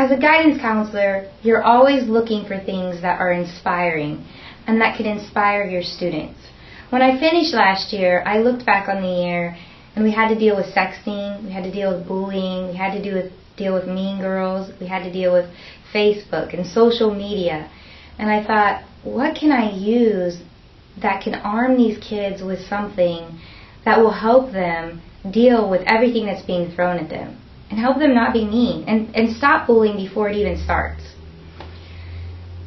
As a guidance counselor, you're always looking for things that are inspiring and that can inspire your students. When I finished last year, I looked back on the year and we had to deal with sexting, we had to deal with bullying, we had to deal with mean girls, we had to deal with Facebook and social media. And I thought, what can I use that can arm these kids with something that will help them deal with everything that's being thrown at them and help them not be mean and stop bullying before it even starts.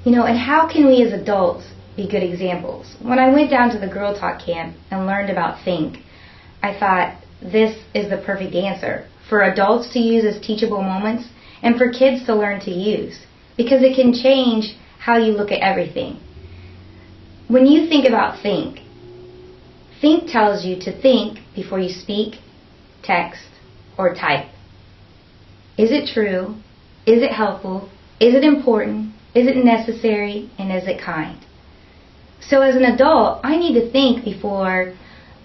And how can we as adults be good examples? When I went down to the Girl Talk camp and learned about Think, I thought this is the perfect answer for adults to use as teachable moments and for kids to learn to use, because it can change how you look at everything. When you think about Think tells you to think before you speak, text, or type. Is it true? Is it helpful? Is it important? Is it necessary? And is it kind? So as an adult, I need to think before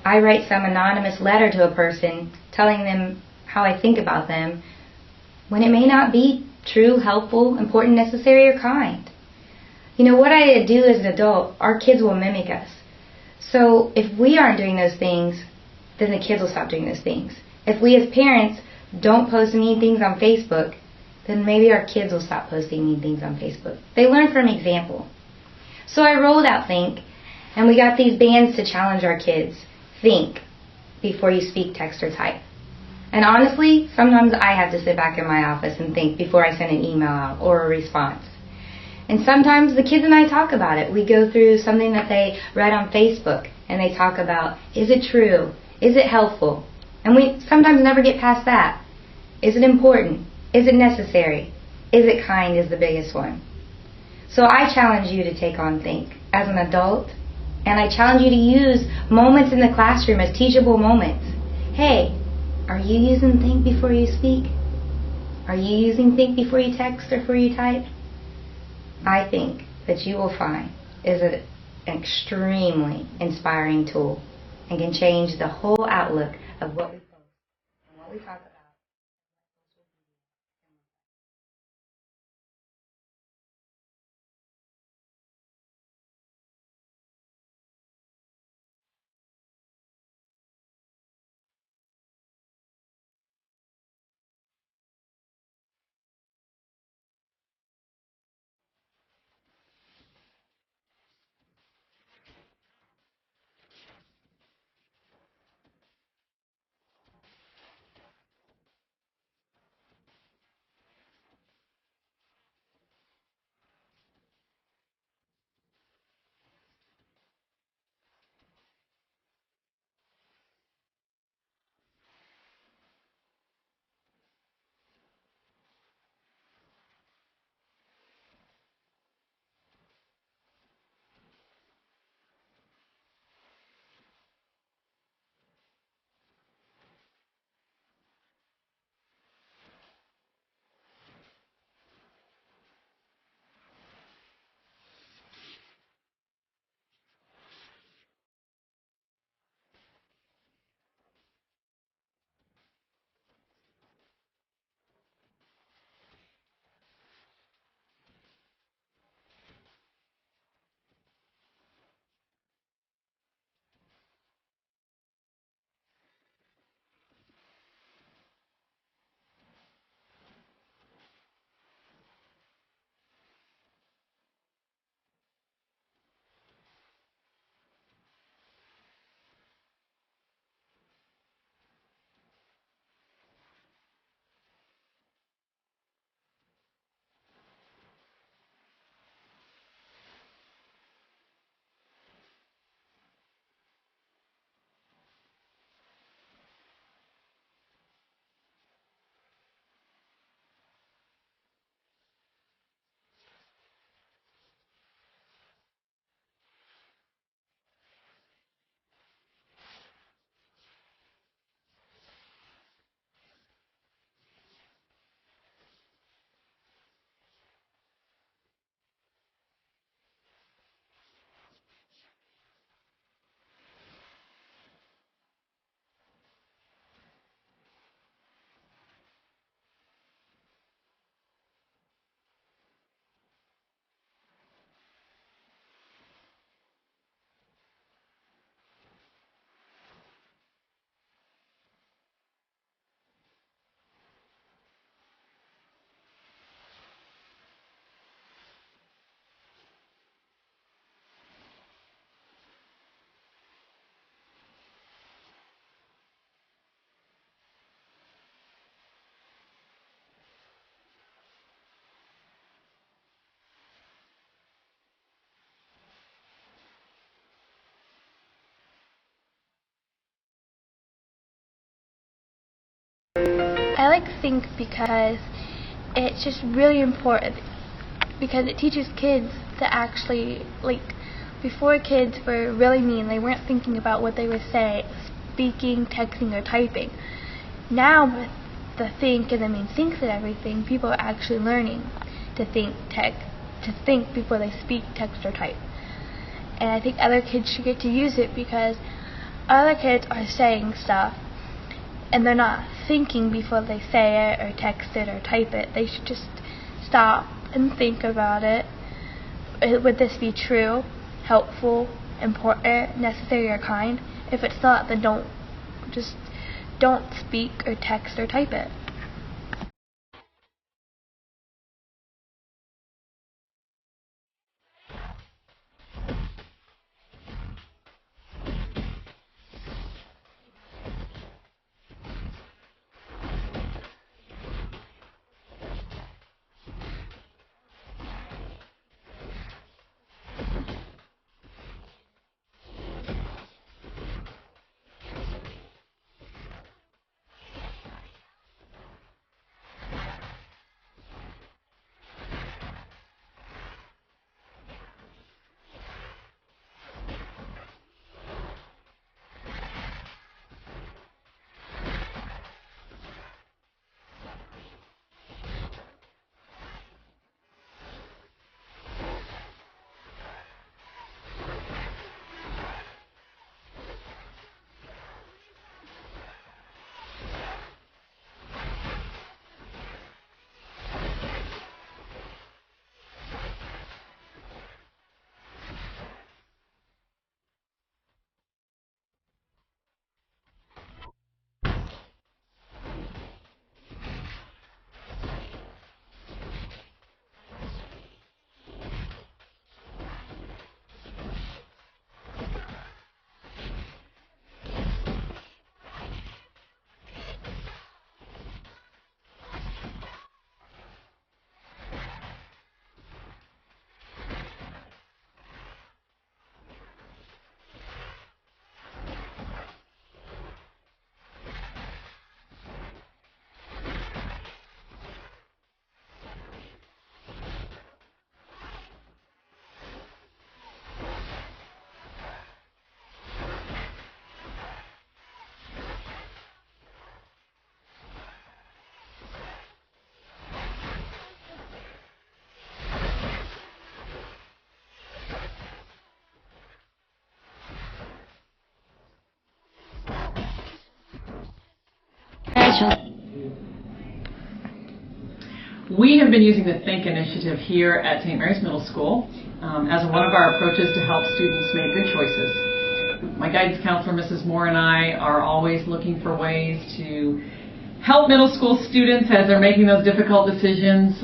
I write some anonymous letter to a person telling them how I think about them, when it may not be true, helpful, important, necessary, or kind. What I do as an adult, our kids will mimic us. So if we aren't doing those things, then the kids will stop doing those things. If we as parents don't post mean things on Facebook, then maybe our kids will stop posting mean things on Facebook. They learn from example. So I rolled out Think, and we got these bands to challenge our kids. Think before you speak, text, or type. And honestly, sometimes I have to sit back in my office and think before I send an email out or a response. And sometimes the kids and I talk about it. We go through something that they read on Facebook, and they talk about, is it true? Is it helpful? And we sometimes never get past that. Is it important? Is it necessary? Is it kind is the biggest one. So I challenge you to take on Think as an adult, and I challenge you to use moments in the classroom as teachable moments. Hey, are you using Think before you speak? Are you using Think before you text or before you type? I think that you will find is an extremely inspiring tool and can change the whole outlook of what we post and what we talk about. like Think because it's just really important, because it teaches kids to actually, before kids were really mean, they weren't thinking about what they were saying, speaking, texting, or typing. Now with the Think and the main thinks and everything, people are actually learning to think before they speak, text, or type. And I think other kids should get to use it, because other kids are saying stuff and they're not thinking before they say it or text it or type it. They should just stop and think about it. Would this be true, helpful, important, necessary, or kind? If it's not, then don't speak or text or type it. We have been using the Think initiative here at St. Mary's Middle School as one of our approaches to help students make good choices. My guidance counselor, Mrs. Moore, and I are always looking for ways to help middle school students as they're making those difficult decisions.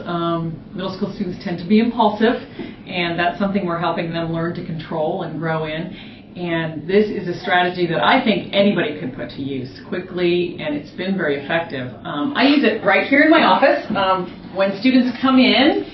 Middle school students tend to be impulsive, and that's something we're helping them learn to control and grow in. And this is a strategy that I think anybody can put to use quickly, and it's been very effective. I use it right here in my office. When students come in,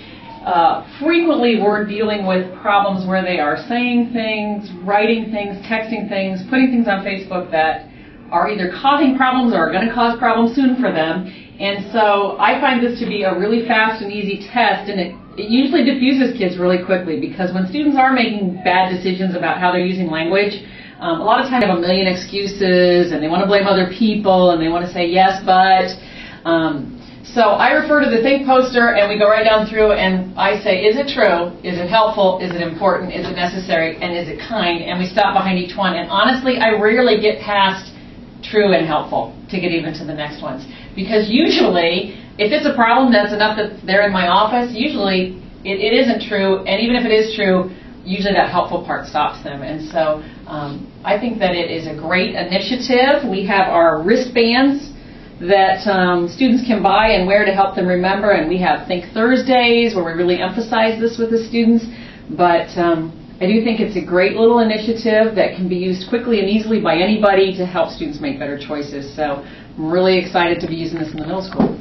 frequently we're dealing with problems where they are saying things, writing things, texting things, putting things on Facebook that are either causing problems or are going to cause problems soon for them. And so I find this to be a really fast and easy test, and it usually diffuses kids really quickly, because when students are making bad decisions about how they're using language, a lot of times they have a million excuses and they want to blame other people and they want to say yes, but. So I refer to the Think poster and we go right down through and I say, is it true? Is it helpful? Is it important? Is it necessary? And is it kind? And we stop behind each one. And honestly, I rarely get past true and helpful to get even to the next ones. Because usually, if it's a problem that's enough that they're in my office, usually it isn't true. And even if it is true, usually that helpful part stops them. And so I think that it is a great initiative. We have our wristbands that students can buy and wear to help them remember. And we have Think Thursdays where we really emphasize this with the students. But I do think it's a great little initiative that can be used quickly and easily by anybody to help students make better choices. So I'm really excited to be using this in the middle school.